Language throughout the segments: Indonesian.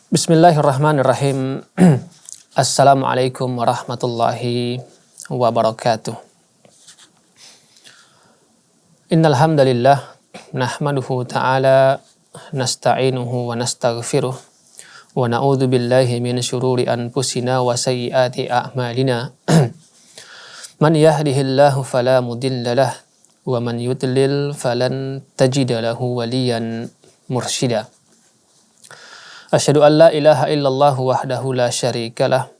Bismillahirrahmanirrahim. Assalamualaikum warahmatullahi wabarakatuh. Innal hamdalillah nahmaduhu ta'ala nasta'inuhu wa nastaghfiruh wa na'udzu billahi min syururi anfusina wa sayyiati a'malina. Man yahdihillahu fala mudilla lah wa man yudlil falan tajida lahu waliyan mursyida. Asyhadu an la ilaha illallah wahdahu la syarikalah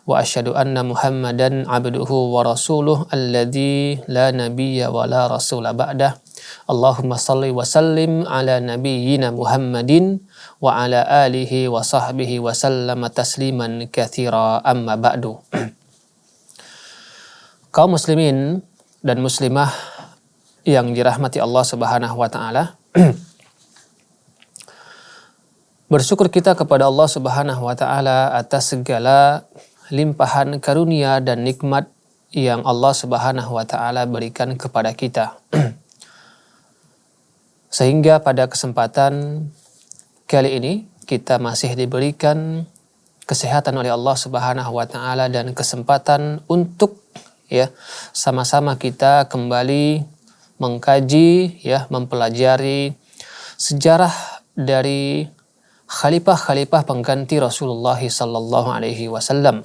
wa asyhadu anna Muhammadan abduhu wa rasuluh alladzi la nabiyya wa la rasula ba'dah. Allahumma salli wa sallim ala nabiyyina Muhammadin wa ala alihi wa sahbihi wa sallama tasliman katsira amma ba'du. Kaum muslimin dan muslimah yang dirahmati Allah Subhanahu wa taala. Bersyukur kita kepada Allah Subhanahu wa taala atas segala limpahan karunia dan nikmat yang Allah Subhanahu wa taala berikan kepada kita. Sehingga pada kesempatan kali ini kita masih diberikan kesehatan oleh Allah Subhanahu wa taala dan kesempatan untuk sama-sama kita kembali mengkaji mempelajari sejarah dari khalifah-khalifah pengganti Rasulullah sallallahu alaihi wasallam.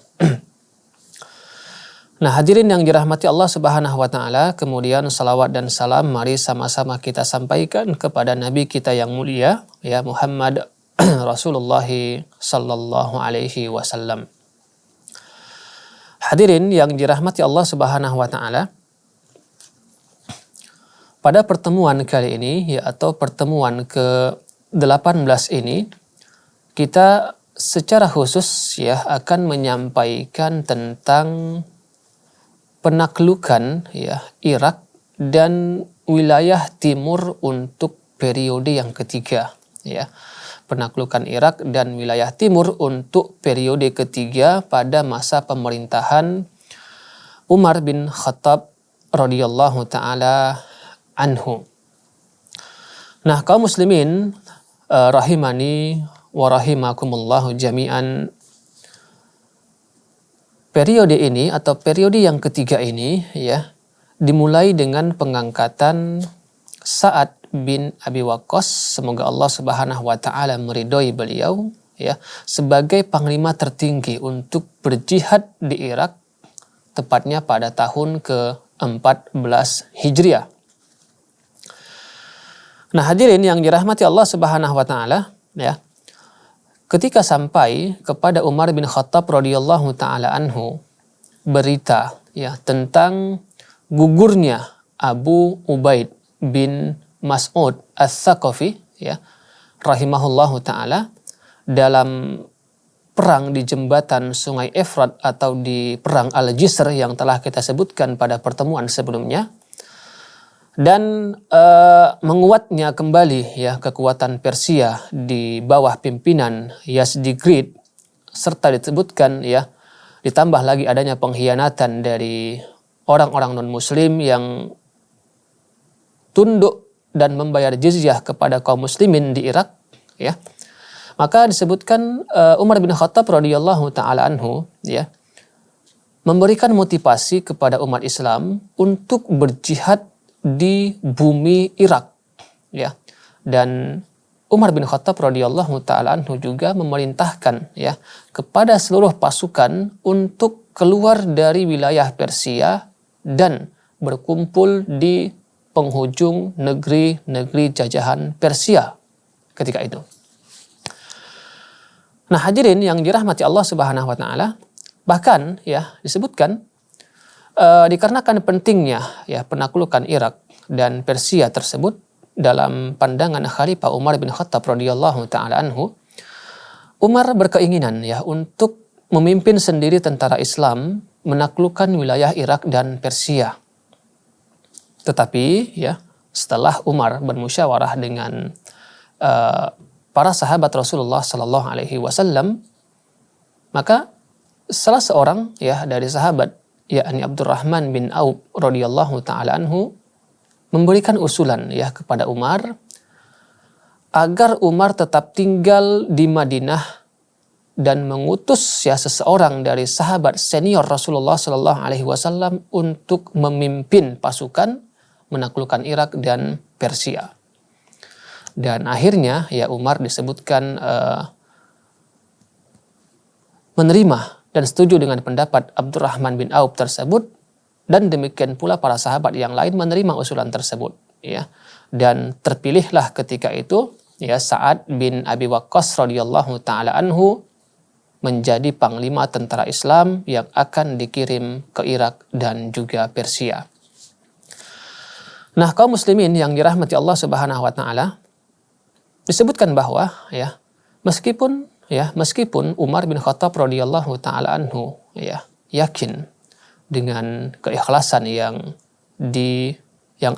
Nah, hadirin yang dirahmati Allah Subhanahu wa taala, kemudian salawat dan salam mari sama-sama kita sampaikan kepada nabi kita yang mulia Muhammad Rasulullah sallallahu alaihi wasallam. Hadirin yang dirahmati Allah Subhanahu wa taala, pada pertemuan kali ini atau pertemuan ke-18 ini kita secara khusus akan menyampaikan tentang penaklukan Irak dan wilayah timur untuk periode yang ketiga penaklukan Irak dan wilayah timur untuk periode ketiga pada masa pemerintahan Umar bin Khattab radhiyallahu taala anhu. Nah, kaum muslimin rahimani wa rahimakumullahu jami'an, periode ini atau periode yang ketiga ini dimulai dengan pengangkatan Sa'ad bin Abi Waqqas, semoga Allah Subhanahu wa taala meridhoi beliau sebagai panglima tertinggi untuk berjihad di Irak, tepatnya pada tahun ke-14 Hijriah. Nah, hadirin yang dirahmati Allah Subhanahu wa taala, ketika sampai kepada Umar bin Khattab radhiyallahu taala anhu berita tentang gugurnya Abu Ubaid bin Mas'ud Ats-Tsaqafi rahimahullahu taala dalam perang di jembatan Sungai Efrat atau di perang Al-Jisr yang telah kita sebutkan pada pertemuan sebelumnya, dan menguatnya kembali kekuatan Persia di bawah pimpinan Yazdegerd, serta disebutkan ditambah lagi adanya pengkhianatan dari orang-orang non-muslim yang tunduk dan membayar jizyah kepada kaum muslimin di Irak maka disebutkan Umar bin Khattab radhiyallahu taala anhu memberikan motivasi kepada umat Islam untuk berjihad di bumi Irak dan Umar bin Khattab radhiyallahu taala anhu juga memerintahkan kepada seluruh pasukan untuk keluar dari wilayah Persia dan berkumpul di penghujung negeri-negeri jajahan Persia ketika itu. Nah, hadirin yang dirahmati Allah Subhanahu wa taala, bahkan disebutkan dikarenakan pentingnya penaklukan Irak dan Persia tersebut dalam pandangan Khalifah Umar bin Khattab radhiyallahu taala anhu, Umar berkeinginan untuk memimpin sendiri tentara Islam menaklukkan wilayah Irak dan Persia. Tetapi setelah Umar bermusyawarah dengan para sahabat Rasulullah sallallahu alaihi wasallam, maka salah seorang dari sahabat yakni Abdurrahman bin Auf radhiyallahu taala anhu memberikan usulan kepada Umar agar Umar tetap tinggal di Madinah dan mengutus ya seseorang dari sahabat senior Rasulullah Sallallahu Alaihi Wasallam untuk memimpin pasukan menaklukkan Irak dan Persia. Dan akhirnya ya Umar disebutkan menerima dan setuju dengan pendapat Abdurrahman bin Auf tersebut, dan demikian pula para sahabat yang lain menerima usulan tersebut ya. Dan terpilihlah ketika itu ya Sa'ad bin Abi Waqqas radhiyallahu taala anhu menjadi panglima tentara Islam yang akan dikirim ke Irak dan juga Persia. Nah, kaum muslimin yang dirahmati Allah Subhanahu wa taala, disebutkan bahwa ya meskipun Umar bin Khattab radhiyallahu taala anhu ya yakin dengan keikhlasan yang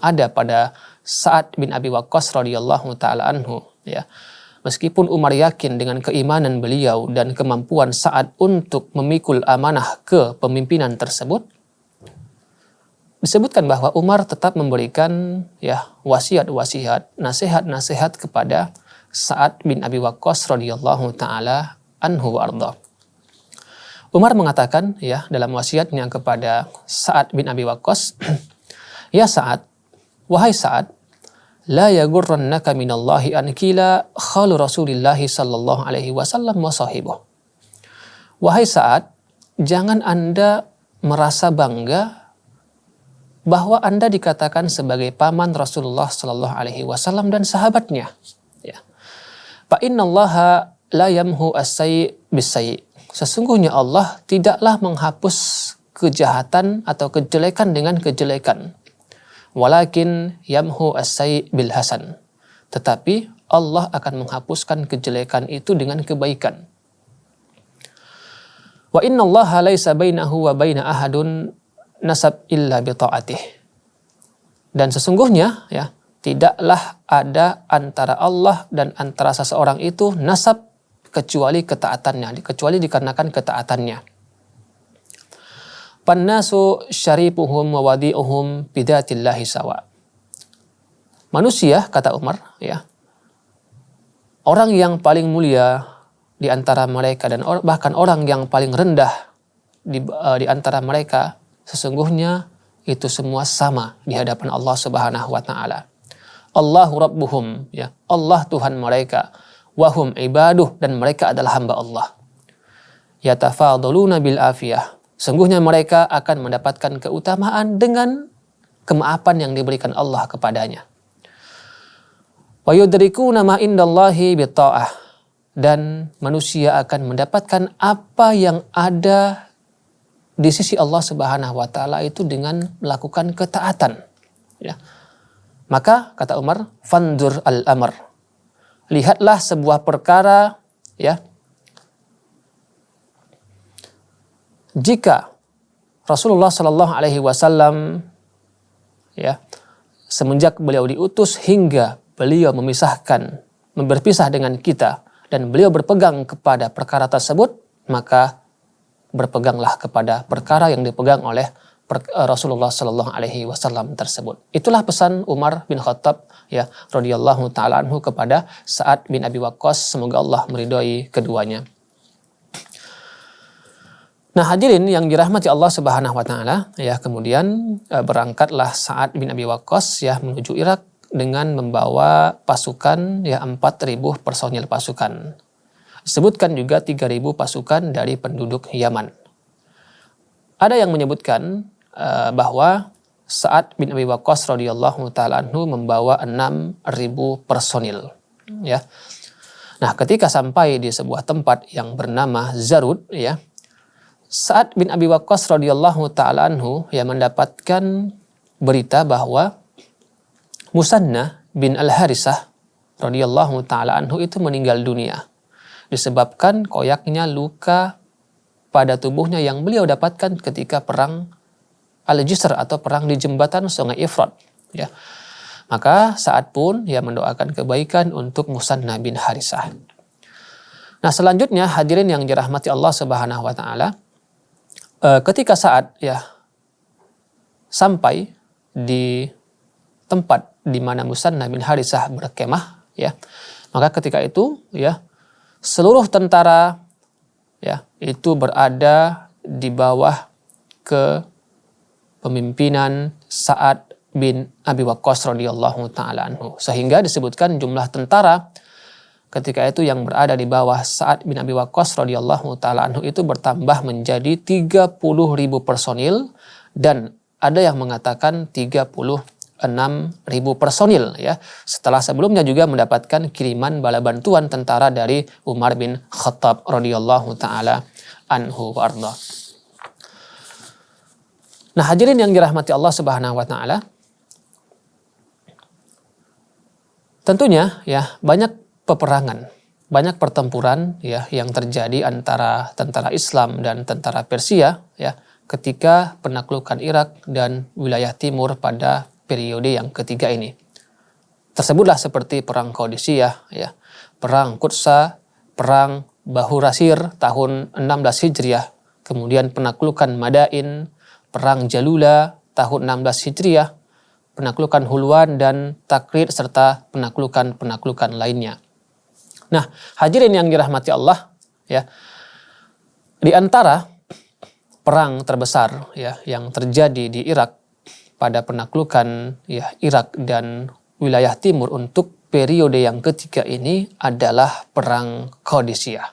ada pada Sa'ad bin Abi Waqqas radhiyallahu taala anhu ya. Meskipun Umar yakin dengan keimanan beliau dan kemampuan Sa'ad untuk memikul amanah kepemimpinan tersebut, disebutkan bahwa Umar tetap memberikan ya wasiat-wasiat, nasihat-nasihat kepada Sa'ad bin Abi Waqqas radhiyallahu taala anhu warda. Umar mengatakan ya dalam wasiatnya kepada Sa'ad bin Abi Waqqas, "Ya Sa'ad, wahai Sa'ad, la yagurrannaka minallahi an kila khalu Rasulillahi sallallahu alaihi wasallam wa sahibuh." Wahai Sa'ad, jangan Anda merasa bangga bahwa Anda dikatakan sebagai paman Rasulullah sallallahu alaihi wasallam dan sahabatnya. Ya. Fa innallaha la yamhu as-sayyi bis-sayyi. Sesungguhnya Allah tidaklah menghapus kejahatan atau kejelekan dengan kejelekan. Walakin yamhu as-sayyi bil hasan. Tetapi Allah akan menghapuskan kejelekan itu dengan kebaikan. Wa innallaha laisa bainahu wa baina ahadun nasab illa bi ta'atih. Dan sesungguhnya ya tidaklah ada antara Allah dan antara seseorang itu nasab kecuali ketaatannya, kecuali dikarenakan ketaatannya. Pannasu syaripuhum wa wadi'uhum bidatillahi sawa. Manusia, kata Umar, ya, orang yang paling mulia di antara mereka dan bahkan orang yang paling rendah di antara mereka, sesungguhnya itu semua sama di hadapan Allah Subhanahu wa taala. Allahu rabbuhum, ya, Allah Tuhan mereka, wahum ibaduh, dan mereka adalah hamba Allah. Yatafadhaluna bil afiyah. Sungguhnya mereka akan mendapatkan keutamaan dengan kemaafan yang diberikan Allah kepadanya. Wa yudrikuna ma indallahi bitta'ah. Dan manusia akan mendapatkan apa yang ada di sisi Allah Subhanahu wa taala itu dengan melakukan ketaatan. Ya. Maka kata Umar, fandur al-amr. Lihatlah sebuah perkara, ya. Jika Rasulullah Shallallahu Alaihi Wasallam, ya, semenjak beliau diutus hingga beliau berpisah dengan kita, dan beliau berpegang kepada perkara tersebut, maka berpeganglah kepada perkara yang dipegang oleh Rasulullah Shallallahu Alaihi Wasallam tersebut. Itulah pesan Umar bin Khattab, ya, radhiyallahu taala anhu kepada Sa'ad bin Abi Waqqas, semoga Allah meridhai keduanya. Nah, hadirin yang dirahmati Allah Subhanahu wa taala, ya, kemudian berangkatlah Sa'ad bin Abi Waqqas, ya, menuju Irak dengan membawa pasukan, ya, 4.000 personil pasukan. Disebutkan juga 3.000 pasukan dari penduduk Yaman. Ada yang menyebutkan bahwa Sa'ad bin Abi Waqqas radhiyallahu taala anhu membawa 6.000 personil, ya. Nah, ketika sampai di sebuah tempat yang bernama Zarud, ya, Sa'ad bin Abi Waqqas radhiyallahu taala anhu yang mendapatkan berita bahwa Musanna bin Al-Harisah radhiyallahu taala anhu itu meninggal dunia disebabkan koyaknya luka pada tubuhnya yang beliau dapatkan ketika perang Al-Jisr atau perang di jembatan Sungai Ifrat, ya. Maka Sa'ad pun, ya, mendoakan kebaikan untuk Musanna bin Harisah. Nah, selanjutnya hadirin yang dirahmati Allah Subhanahu wa taala, ketika Sa'ad, ya, sampai di tempat di mana Musanna bin Harisah berkemah, ya, maka ketika itu, ya, seluruh tentara ya itu berada di bawah kepemimpinan Sa'ad bin Abi Waqqas radhiyallahu taala anhu, sehingga disebutkan jumlah tentara ketika itu yang berada di bawah Sa'ad bin Abi Waqqas radhiyallahu taala anhu itu bertambah menjadi 30.000 personil, dan ada yang mengatakan 36.000 personil ya. Setelah sebelumnya juga mendapatkan kiriman bala bantuan tentara dari Umar bin Khattab radhiyallahu taala anhu wa arda. Nah, hadirin yang dirahmati Allah Subhanahu wa taala, tentunya ya banyak peperangan, banyak pertempuran ya yang terjadi antara tentara Islam dan tentara Persia ya ketika penaklukan Irak dan wilayah timur pada periode yang ketiga ini. Tersebutlah seperti perang Qadisiyah ya, perang Qutsa, perang Bahurasir tahun 16 Hijriah, kemudian penaklukan Madain, perang Jalula tahun 16 Hijriah, penaklukan Hulwan dan Takrid serta penaklukan lainnya. Nah, hadirin yang dirahmati Allah ya, di antara perang terbesar ya yang terjadi di Irak pada penaklukan ya Irak dan wilayah timur untuk periode yang ketiga ini adalah perang Qadisiyah.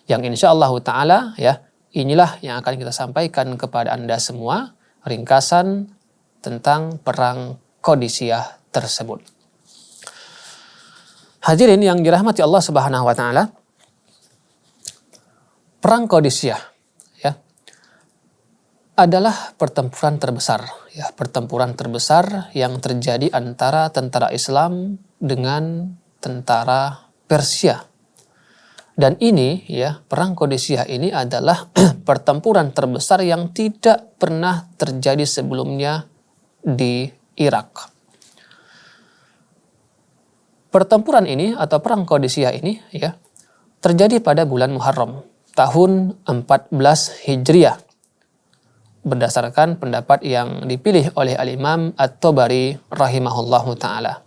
Yang insyaallah taala ya inilah yang akan kita sampaikan kepada Anda semua ringkasan tentang perang Qadisiyah tersebut. Hadirin yang dirahmati Allah Subhanahu wa taala, perang Qadisiyah ya adalah pertempuran terbesar yang terjadi antara tentara Islam dengan tentara Persia. Dan ini ya, perang Qadisiyah ini adalah pertempuran terbesar yang tidak pernah terjadi sebelumnya di Irak. Pertempuran ini atau perang Qadisiyah ini ya terjadi pada bulan Muharram tahun 14 Hijriah, berdasarkan pendapat yang dipilih oleh Al-Imam At-Tabari rahimahullahu ta'ala.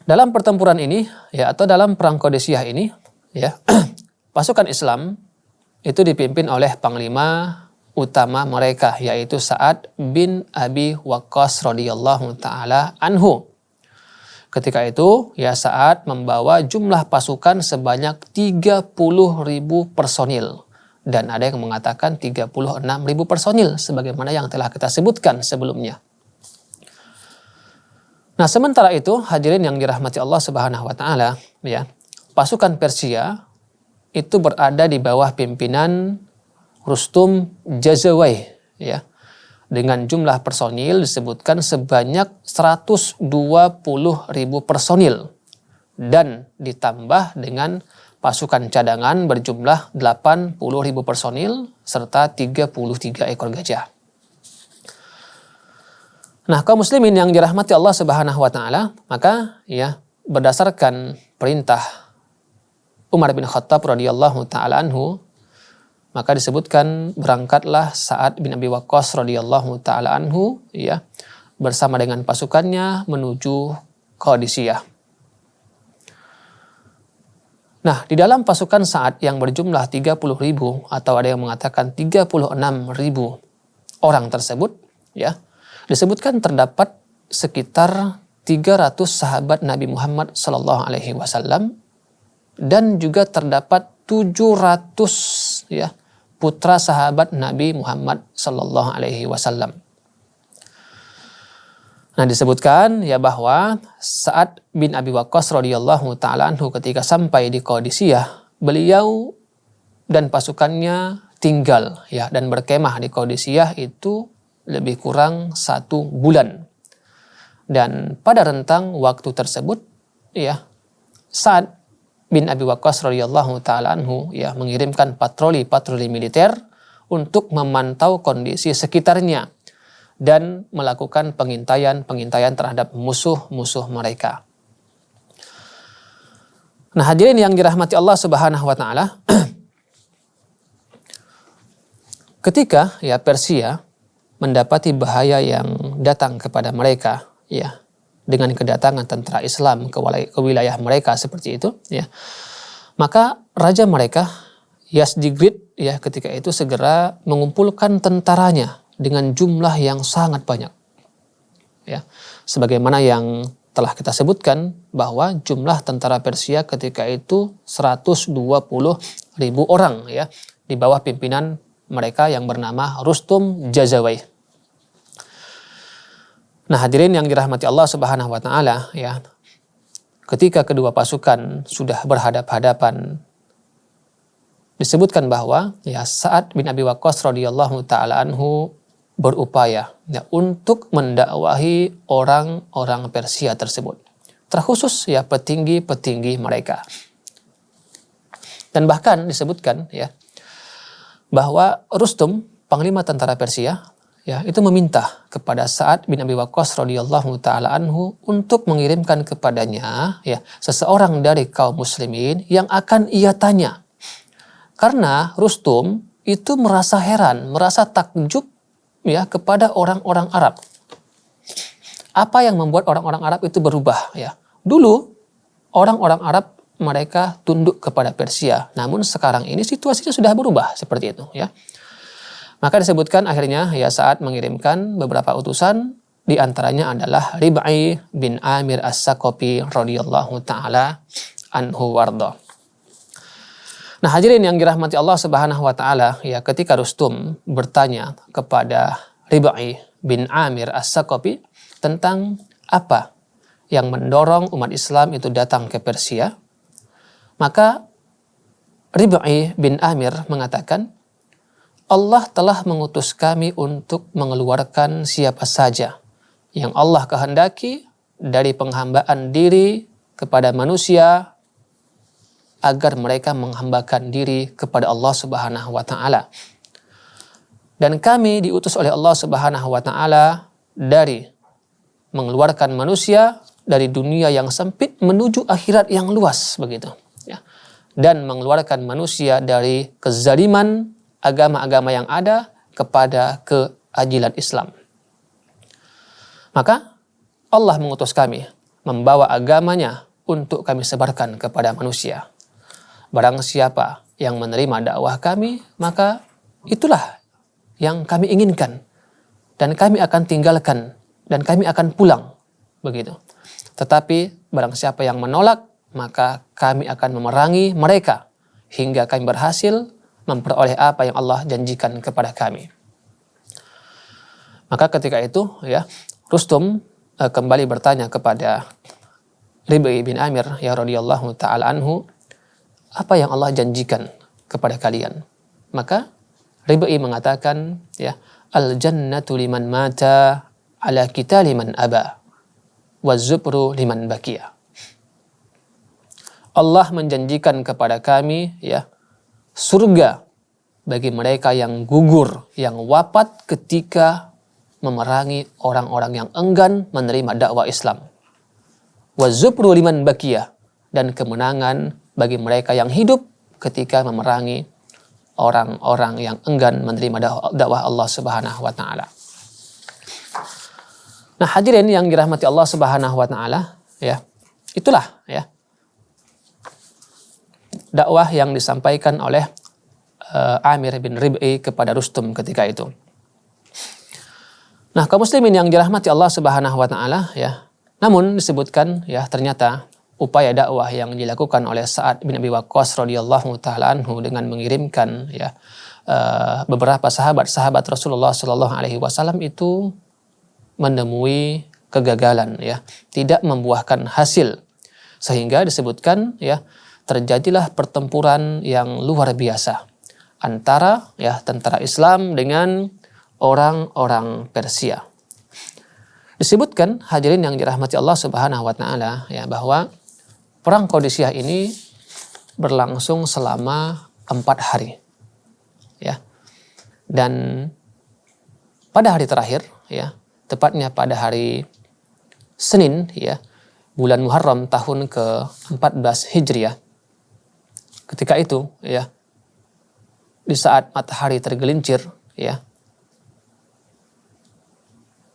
Dalam pertempuran ini ya atau dalam perang Qadisiyah ini ya pasukan Islam itu dipimpin oleh panglima utama mereka, yaitu Sa'ad bin Abi Waqqas radhiyallahu ta'ala anhu. Ketika itu ya Sa'ad membawa jumlah pasukan sebanyak 30.000 personil. Dan ada yang mengatakan 36.000 personil sebagaimana yang telah kita sebutkan sebelumnya. Nah, sementara itu hadirin yang dirahmati Allah Subhanahu wa taala ya, pasukan Persia itu berada di bawah pimpinan Rustum Jazawai ya. Dengan jumlah personil disebutkan sebanyak 120.000 personil dan ditambah dengan pasukan cadangan berjumlah 80.000 personil serta 33 ekor gajah. Nah, kaum muslimin yang dirahmati Allah Subhanahu wa taala, maka ya berdasarkan perintah Umar bin Khattab radhiyallahu taala anhu, maka disebutkan berangkatlah Sa'ad bin Abi Waqqas radhiyallahu taala anhu ya bersama dengan pasukannya menuju Qadisiyah. Nah, di dalam pasukan Sa'ad yang berjumlah 30.000 atau ada yang mengatakan 36.000 orang tersebut, ya, disebutkan terdapat sekitar 300 sahabat Nabi Muhammad Sallallahu Alaihi Wasallam dan juga terdapat 700 ya putra sahabat Nabi Muhammad Sallallahu Alaihi Wasallam. Nah, disebutkan ya bahwa Sa'ad bin Abi Waqqas radhiyallahu taala anhu ketika sampai di Qadisiyah, beliau dan pasukannya tinggal ya dan berkemah di Qadisiyah itu lebih kurang 1 bulan. Dan pada rentang waktu tersebut ya Sa'ad bin Abi Waqqas radhiyallahu taala anhu ya mengirimkan patroli militer untuk memantau kondisi sekitarnya dan melakukan pengintaian terhadap musuh-musuh mereka. Nah, hadirin yang dirahmati Allah Subhanahu wa taala, ketika ya Persia mendapati bahaya yang datang kepada mereka ya dengan kedatangan tentara Islam ke wilayah mereka seperti itu ya, maka raja mereka Yazdegerd ya ketika itu segera mengumpulkan tentaranya dengan jumlah yang sangat banyak. Ya, sebagaimana yang telah kita sebutkan bahwa jumlah tentara Persia ketika itu 120.000 orang ya, di bawah pimpinan mereka yang bernama Rustum Jazawai. Nah, hadirin yang dirahmati Allah Subhanahu wa taala ya. Ketika kedua pasukan sudah berhadap-hadapan, disebutkan bahwa ya Sa'ad bin Abi Waqqas radhiyallahu taala anhu berupaya ya, untuk mendakwahi orang-orang Persia tersebut, terkhusus ya petinggi-petinggi mereka. Dan bahkan disebutkan ya bahwa Rustum, panglima tentara Persia, ya itu meminta kepada Sa'ad bin Abi Waqqas radhiyallahu taala anhu untuk mengirimkan kepadanya ya seseorang dari kaum muslimin yang akan ia tanya. Karena Rustum itu merasa heran, merasa takjub ya kepada orang-orang Arab. Apa yang membuat orang-orang Arab itu berubah ya? Dulu orang-orang Arab mereka tunduk kepada Persia, namun sekarang ini situasinya sudah berubah seperti itu ya. Maka disebutkan akhirnya ya Sa'ad mengirimkan beberapa utusan, di antaranya adalah Rib'i bin Amir As-Saqafi radhiyallahu taala anhu warda. Nah, hadirin yang dirahmati Allah Subhanahu wa taala, ya ketika Rustum bertanya kepada Rib'i bin Amir As-Saqafi tentang apa yang mendorong umat Islam itu datang ke Persia, maka Rib'i bin Amir mengatakan, Allah telah mengutus kami untuk mengeluarkan siapa saja yang Allah kehendaki dari penghambaan diri kepada manusia agar mereka menghambakan diri kepada Allah Subhanahu wa taala. Dan kami diutus oleh Allah Subhanahu wa taala dari mengeluarkan manusia dari dunia yang sempit menuju akhirat yang luas begitu ya. Dan mengeluarkan manusia dari kezaliman agama-agama yang ada kepada keadilan Islam. Maka Allah mengutus kami membawa agamanya untuk kami sebarkan kepada manusia. Barang siapa yang menerima dakwah kami, maka itulah yang kami inginkan. Dan kami akan tinggalkan, dan kami akan pulang. Begitu. Tetapi barang siapa yang menolak, maka kami akan memerangi mereka hingga kami berhasil memperoleh apa yang Allah janjikan kepada kami. Maka ketika itu ya Rustum kembali bertanya kepada Rib'i bin Amir ya radhiyallahu taala anhu, apa yang Allah janjikan kepada kalian? Maka Rib'i mengatakan ya, al jannatu liman mata ala qitali man aba wa zubru liman baqiya. Allah menjanjikan kepada kami ya surga bagi mereka yang gugur, yang wafat ketika memerangi orang-orang yang enggan menerima dakwah Islam. Wa zubru liman baqiya, dan kemenangan bagi mereka yang hidup ketika memerangi orang-orang yang enggan menerima dakwah Allah Subhanahu wa taala. Nah, hadirin yang dirahmati Allah Subhanahu wa taala, ya. Itulah ya dakwah yang disampaikan oleh Amir bin Rib'i kepada Rustum ketika itu. Nah, kaum muslimin yang dirahmati Allah Subhanahu wa taala ya. Namun disebutkan ya ternyata upaya dakwah yang dilakukan oleh Sa'ad bin Abi Waqqas radhiyallahu taala anhu dengan mengirimkan ya beberapa sahabat-sahabat Rasulullah sallallahu alaihi wasallam itu menemui kegagalan ya, tidak membuahkan hasil, sehingga disebutkan ya terjadilah pertempuran yang luar biasa antara ya tentara Islam dengan orang-orang Persia. Disebutkan hadirin yang dirahmati Allah Subhanahu wa taala ya bahwa perang Qadisiyah ini berlangsung selama 4 hari. Ya. Dan pada hari terakhir ya, tepatnya pada hari Senin ya, bulan Muharram tahun ke-14 Hijriah. Ketika itu ya, di saat matahari tergelincir ya,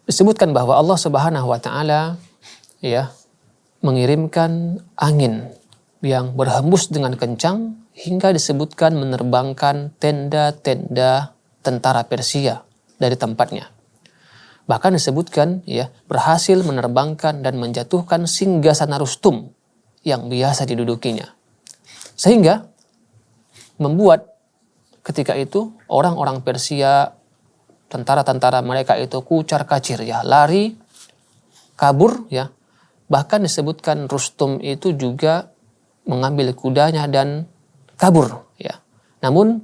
disebutkan bahwa Allah Subhanahu wa taala ya mengirimkan angin yang berhembus dengan kencang hingga disebutkan menerbangkan tenda-tenda tentara Persia dari tempatnya. Bahkan disebutkan ya berhasil menerbangkan dan menjatuhkan singgasana Rustum yang biasa didudukinya. Sehingga membuat ketika itu orang-orang Persia, tentara-tentara mereka itu kucar-kacir ya, lari, kabur ya. Bahkan disebutkan Rustum itu juga mengambil kudanya dan kabur ya. Namun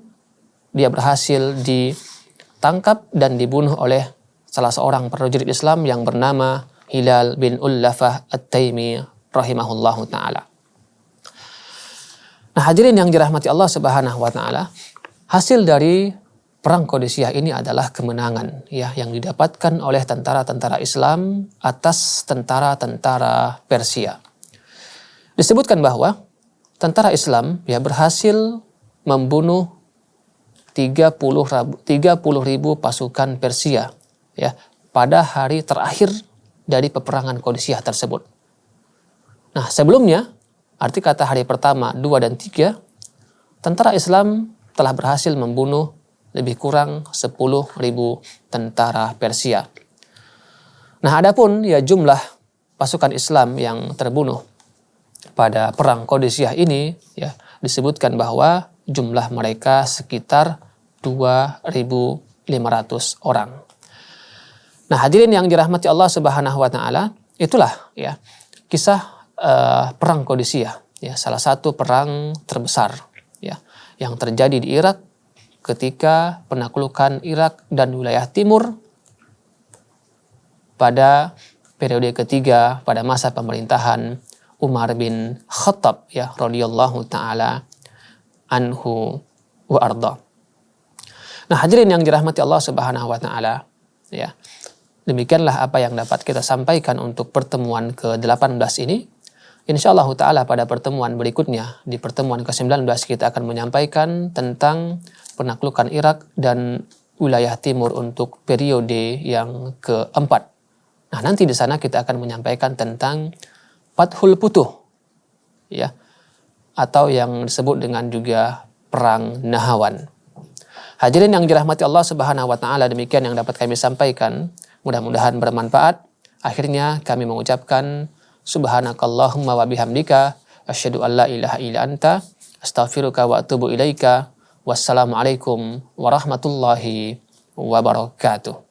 dia berhasil ditangkap dan dibunuh oleh salah seorang prajurit Islam yang bernama Hilal bin Ullafah At-Taimi rahimahullahu taala. Nah, hadirin yang dirahmati Allah Subhanahu wa taala, hasil dari perang Qadisiyah ini adalah kemenangan ya yang didapatkan oleh tentara-tentara Islam atas tentara-tentara Persia. Disebutkan bahwa tentara Islam ya berhasil membunuh 30.000 pasukan Persia ya pada hari terakhir dari peperangan Qadisiyah tersebut. Nah, sebelumnya, arti kata hari pertama, 2 dan 3, tentara Islam telah berhasil membunuh lebih kurang 10.000 tentara Persia. Nah, adapun ya jumlah pasukan Islam yang terbunuh pada perang Qadisiyah ini ya disebutkan bahwa jumlah mereka sekitar 2.500 orang. Nah, hadirin yang dirahmati Allah Subhanahu wa taala, itulah ya kisah perang Qadisiyah ya, salah satu perang terbesar ya yang terjadi di Irak ketika penaklukan Irak dan wilayah timur pada periode ketiga pada masa pemerintahan Umar bin Khattab ya radhiyallahu taala anhu wa arda. Nah, hadirin yang dirahmati Allah Subhanahu wa taala ya. Demikianlah apa yang dapat kita sampaikan untuk pertemuan ke-18 ini. Insyaallah ta'ala pada pertemuan berikutnya, di pertemuan ke-19 kita akan menyampaikan tentang penaklukan Irak dan wilayah timur untuk periode yang keempat. Nah, nanti di sana kita akan menyampaikan tentang Fathul Futuh ya, atau yang disebut dengan juga Perang Nahawan. Hadirin yang dirahmati Allah Subhanahu wa taala, demikian yang dapat kami sampaikan. Mudah-mudahan bermanfaat. Akhirnya kami mengucapkan subhanakallahumma wa bihamdika asyhadu an la ilaha illa anta astaghfiruka wa atubu ilaika. Wassalamualaikum warahmatullahi wabarakatuh.